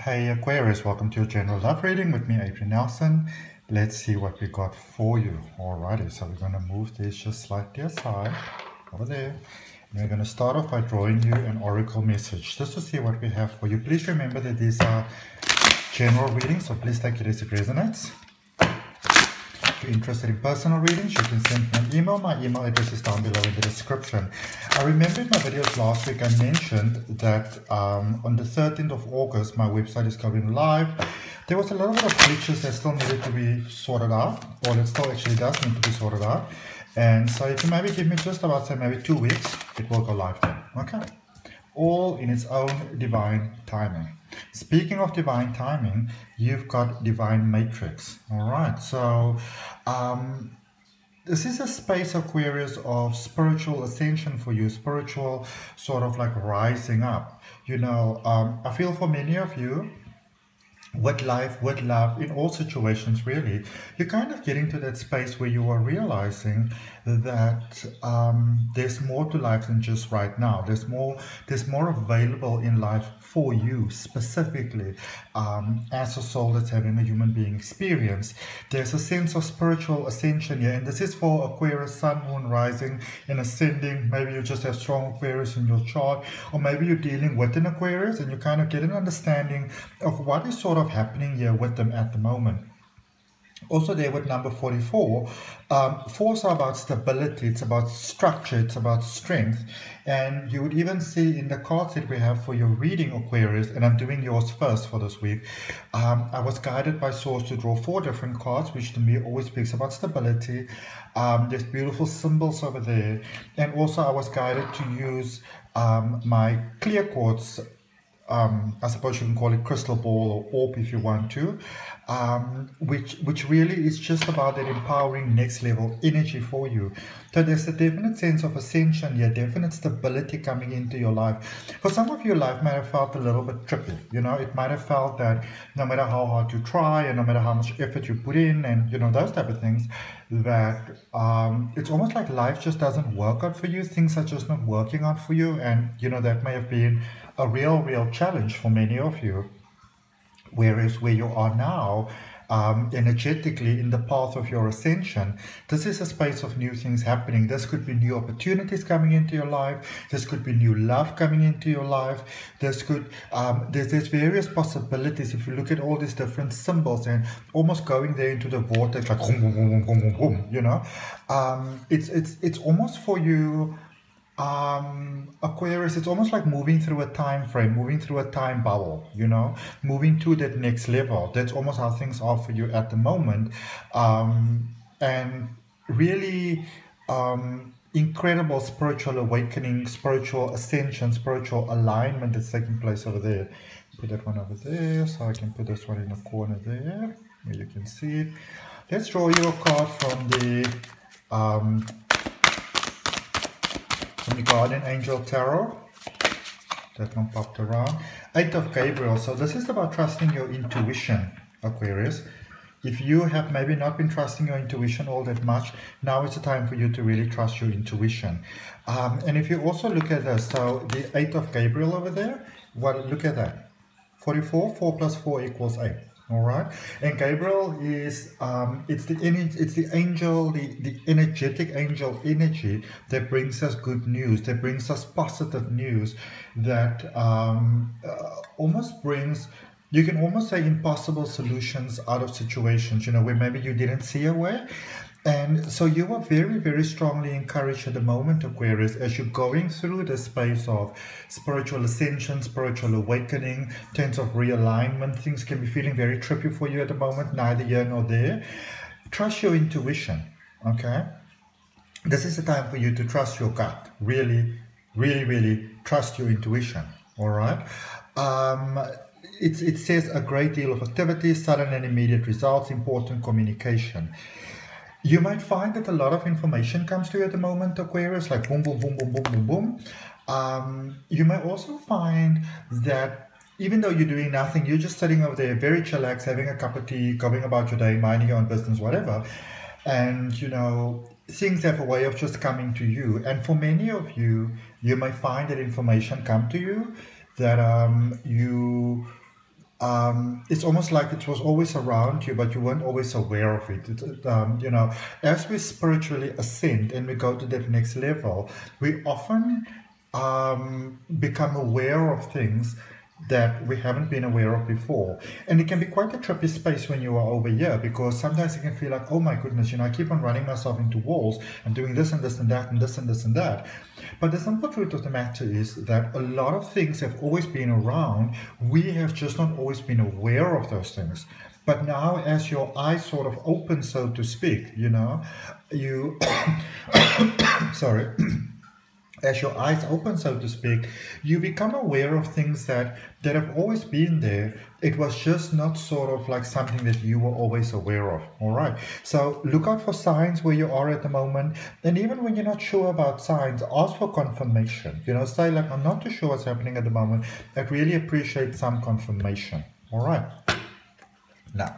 Hey Aquarius, welcome to your general love reading with me, Adrian Nelson. Let's see what we got for you. Alrighty, so we're going to move this just slightly aside, over there. And we're going to start off by drawing you an oracle message, just to see what we have for you. Please remember that these are general readings, so please take it as it resonates. If you're interested in personal readings, you can send me an email. My email address is down below in the description. I remember in my videos last week I mentioned that on the 13th of August my website is going live. There was a little bit of glitches that still needed to be sorted out, or that still actually does need to be sorted out. And so if you maybe give me just about, say, maybe 2 weeks, it will go live then. Okay? All in its own divine timing. Speaking of divine timing, you've got divine matrix. All right, so this is a space, Aquarius, of spiritual ascension for you, spiritual sort of like rising up. You know, I feel for many of you, with life, with love, in all situations really, you're kind of getting to that space where you are realizing that there's more to life than just right now. There's more available in life for you specifically as a soul that's having a human being experience. There's a sense of spiritual ascension here, and this is for Aquarius, Sun, Moon, Rising, and Ascending. Maybe you just have strong Aquarius in your chart, or maybe you're dealing with an Aquarius and you kind of get an understanding of what is sort of happening here with them at the moment. Also there with number 44, fours are about stability, it's about structure, it's about strength. And you would even see in the cards that we have for your reading, Aquarius, and I'm doing yours first for this week, I was guided by Source to draw 4 different cards, which to me always speaks about stability. There's beautiful symbols over there. And also I was guided to use my clear quartz, I suppose you can call it crystal ball or orb if you want to, which really is just about that empowering next level energy for you. So there's a definite sense of ascension here, definite stability coming into your life. For some of you, life might have felt a little bit trippy. You know, it might have felt that no matter how hard you try and no matter how much effort you put in and, you know, those type of things, that it's almost like life just doesn't work out for you. Things are just not working out for you. And, you know, that may have been a real challenge for many of you. Whereas where you are now, energetically in the path of your ascension, this is a space of new things happening. This could be new opportunities coming into your life. This could be new love coming into your life. This could, there's various possibilities. If you look at all these different symbols and almost going there into the vortex, like boom, boom, boom, boom, boom, boom, you know, it's almost for you. Aquarius, it's almost like moving through a time frame, moving through a time bubble, you know, moving to that next level. That's almost how things are for you at the moment. And really incredible spiritual awakening, spiritual ascension, spiritual alignment that's taking place over there. Put that one over there, so I can put this one in the corner there, where you can see it. Let's draw you a card from the Guardian Angel Tarot. That one popped around. 8 of Gabriel. So this is about trusting your intuition, Aquarius. If you have maybe not been trusting your intuition all that much, now is the time for you to really trust your intuition. And if you also look at this, so the 8 of Gabriel over there, well, look at that. 44, 4 plus 4 equals 8. All right, and Gabriel is it's the angel, the energetic angel energy that brings us good news, that brings us positive news, that almost brings, you can almost say, impossible solutions out of situations, you know, where maybe you didn't see a way. And so you are very strongly encouraged at the moment, Aquarius, as you're going through the space of spiritual ascension, spiritual awakening, sense of realignment. Things can be feeling very trippy for you at the moment, neither here nor there. Trust your intuition, okay? This is the time for you to trust your gut. Really trust your intuition, all right? It says a great deal of activity, sudden and immediate results, important communication. You might find that a lot of information comes to you at the moment, Aquarius, like boom, boom, boom, boom, boom, boom, boom. You might also find that even though you're doing nothing, you're just sitting over there, very chillaxed, having a cup of tea, going about your day, minding your own business, whatever. And, you know, things have a way of just coming to you. And for many of you, you may find that information come to you that you it's almost like it was always around you, but you weren't always aware of it. You know, as we spiritually ascend and we go to that next level, we often become aware of things that we haven't been aware of before. And it can be quite a trippy space when you are over here, because sometimes it can feel like, oh my goodness, you know, I keep on running myself into walls and doing this and this and that and this and this and that. But the simple truth of the matter is that a lot of things have always been around. We have just not always been aware of those things. But now, as your eyes sort of open, so to speak, you know, you sorry. As your eyes open, so to speak, you become aware of things that have always been there. It was just not sort of like something that you were always aware of. All right. So look out for signs where you are at the moment. And even when you're not sure about signs, ask for confirmation. You know, say like, I'm not too sure what's happening at the moment. I'd really appreciate some confirmation. All right. Now,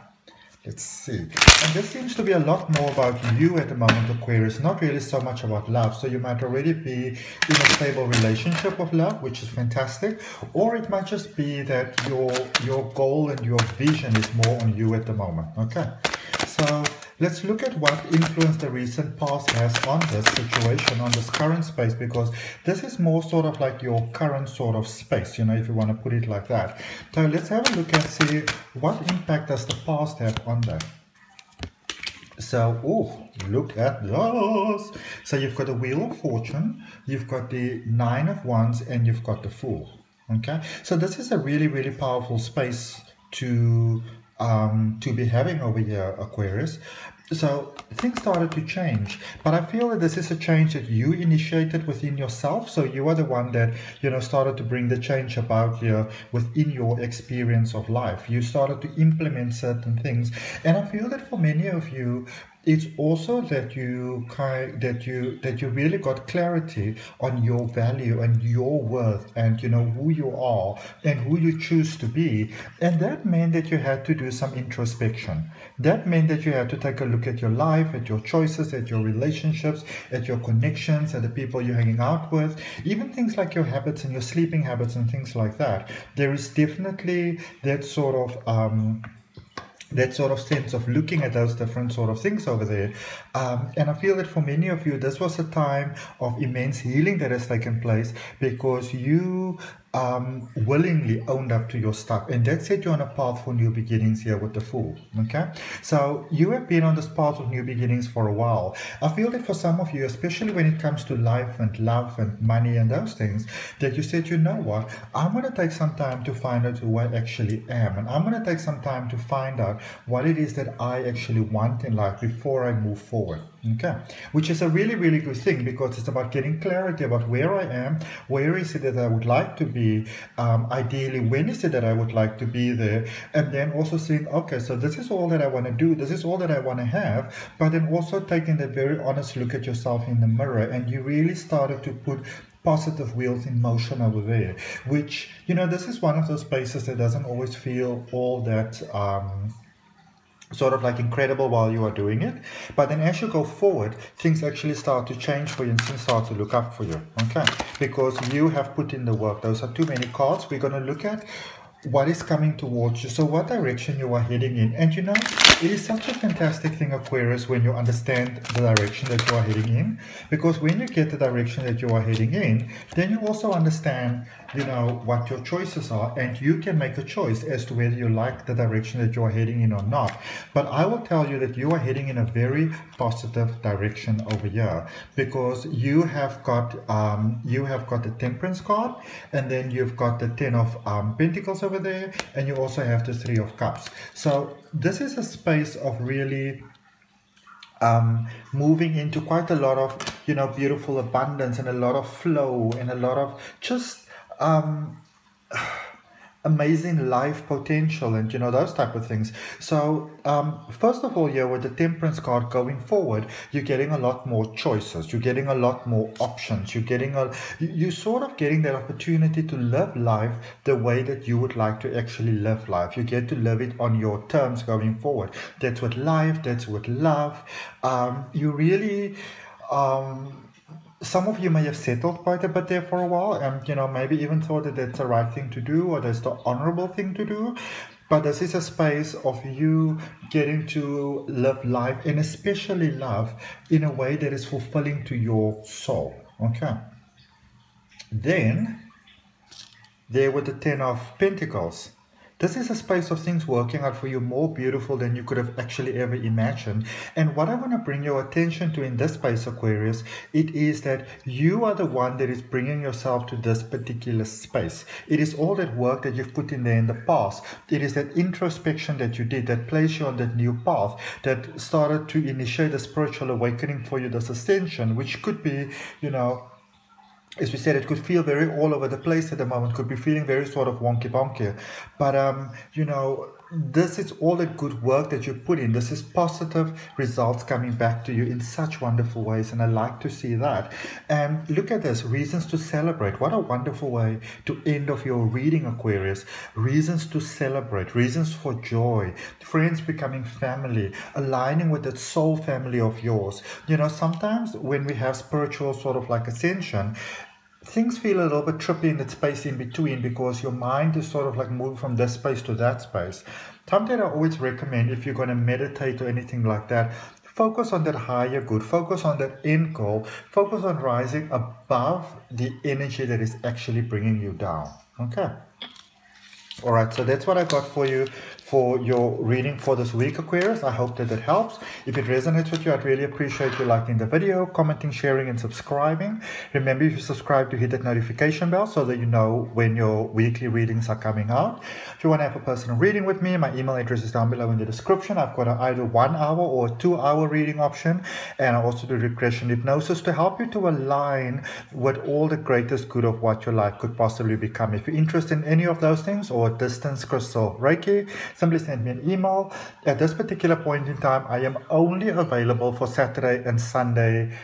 let's see. And this seems to be a lot more about you at the moment, Aquarius, not really so much about love. So you might already be in a stable relationship of love, which is fantastic. Or it might just be that your goal and your vision is more on you at the moment. Okay. So let's look at what influence the recent past has on this situation, on this current space, because this is more sort of like your current sort of space, you know, if you want to put it like that. So let's have a look and see what impact does the past have on that. So, oh, look at those. So you've got the Wheel of Fortune, you've got the Nine of Wands, and you've got the Fool. Okay, so this is a really, really powerful space to be having over here, Aquarius. So things started to change, but I feel that this is a change that you initiated within yourself. So you are the one that, you know, started to bring the change about here within your experience of life. You started to implement certain things, and I feel that for many of you, it's also that you really got clarity on your value and your worth, and you know who you are and who you choose to be. And that meant that you had to do some introspection. That meant that you had to take a look at your life, at your choices, at your relationships, at your connections, at the people you're hanging out with, even things like your habits and your sleeping habits and things like that. There is definitely that sort of sense of looking at those different sort of things over there. And I feel that for many of you, this was a time of immense healing that has taken place, because you willingly owned up to your stuff, and that set you on a path for new beginnings here with the Fool. Okay, so you have been on this path of new beginnings for a while. I feel that for some of you, especially when it comes to life and love and money and those things, that you said, you know what, I'm going to take some time to find out who I actually am, and I'm going to take some time to find out what it is that I actually want in life before I move forward. Okay, which is a really, really good thing, because it's about getting clarity about where I am, where is it that I would like to be, ideally when is it that I would like to be there, and then also saying, okay, so this is all that I want to do, this is all that I want to have. But then also taking that very honest look at yourself in the mirror, and you really started to put positive wheels in motion over there, which, you know, this is one of those spaces that doesn't always feel all that sort of like incredible while you are doing it, but then as you go forward, things actually start to change for you and things start to look up for you. Okay, because you have put in the work. Those are too many cards. We're going to look at what is coming towards you, so what direction you are heading in. And you know, it is such a fantastic thing, Aquarius, when you understand the direction that you are heading in, because when you get the direction that you are heading in, then you also understand, you know, what your choices are, and you can make a choice as to whether you like the direction that you are heading in or not. But I will tell you that you are heading in a very positive direction over here, because you have got the Temperance card, and then you've got the Ten of Pentacles over there, and you also have the Three of Cups. So this is a space of really moving into quite a lot of, you know, beautiful abundance and a lot of flow and a lot of just amazing life potential and, you know, those type of things. So first of all, here with the Temperance card going forward, you're getting a lot more choices, you're getting a lot more options, you're sort of getting that opportunity to live life the way that you would like to actually live life. You get to live it on your terms going forward. That's with life, that's with love. You really some of you may have settled quite a bit there for a while, and you know, maybe even thought that that's the right thing to do, or that's the honorable thing to do. But this is a space of you getting to live life, and especially love, in a way that is fulfilling to your soul. Okay. Then, there with the Ten of Pentacles. This is a space of things working out for you more beautiful than you could have actually ever imagined. And what I want to bring your attention to in this space, Aquarius, it is that you are the one that is bringing yourself to this particular space. It is all that work that you've put in there in the past. It is that introspection that you did that placed you on that new path, that started to initiate a spiritual awakening for you, this ascension, which could be, you know, as we said, it could feel very all over the place at the moment, could be feeling very sort of wonky-bonky. But, you know, this is all the good work that you put in. This is positive results coming back to you in such wonderful ways, and I like to see that. And look at this, reasons to celebrate. What a wonderful way to end off your reading, Aquarius. Reasons to celebrate, reasons for joy, friends becoming family, aligning with that soul family of yours. You know, sometimes when we have spiritual sort of like ascension, things feel a little bit trippy in that space in between, because your mind is sort of like moving from this space to that space. Something I always recommend, if you're going to meditate or anything like that, focus on that higher good, focus on that end goal, focus on rising above the energy that is actually bringing you down. Okay. All right, so that's what I got for you for your reading for this week, Aquarius. I hope that it helps. If it resonates with you, I'd really appreciate you liking the video, commenting, sharing, and subscribing. Remember, if you subscribe, to hit that notification bell so that you know when your weekly readings are coming out. If you want to have a personal reading with me, my email address is down below in the description. I've got either 1 hour or a 2 hour reading option, and I also do regression hypnosis to help you to align with all the greatest good of what your life could possibly become. If you're interested in any of those things, or distance crystal Reiki, simply send me an email. At this particular point in time, I am only available for Saturday and Sunday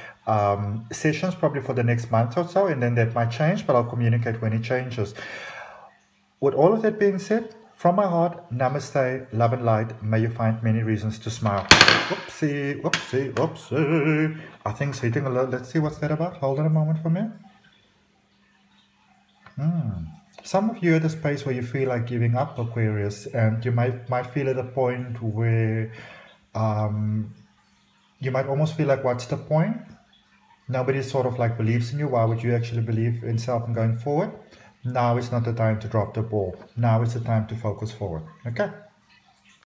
sessions, probably for the next month or so, and then that might change, but I'll communicate when it changes. With all of that being said, from my heart, namaste, love and light. May you find many reasons to smile. Whoopsie, whoopsie, whoopsie. I think it's hitting a little. Let's see what's that about. Hold on a moment for me. Some of you are at a space where you feel like giving up, Aquarius, and you might feel at a point where you might almost feel like, what's the point? Nobody sort of like believes in you. Why would you actually believe in self and going forward? Now is not the time to drop the ball. Now is the time to focus forward. Okay?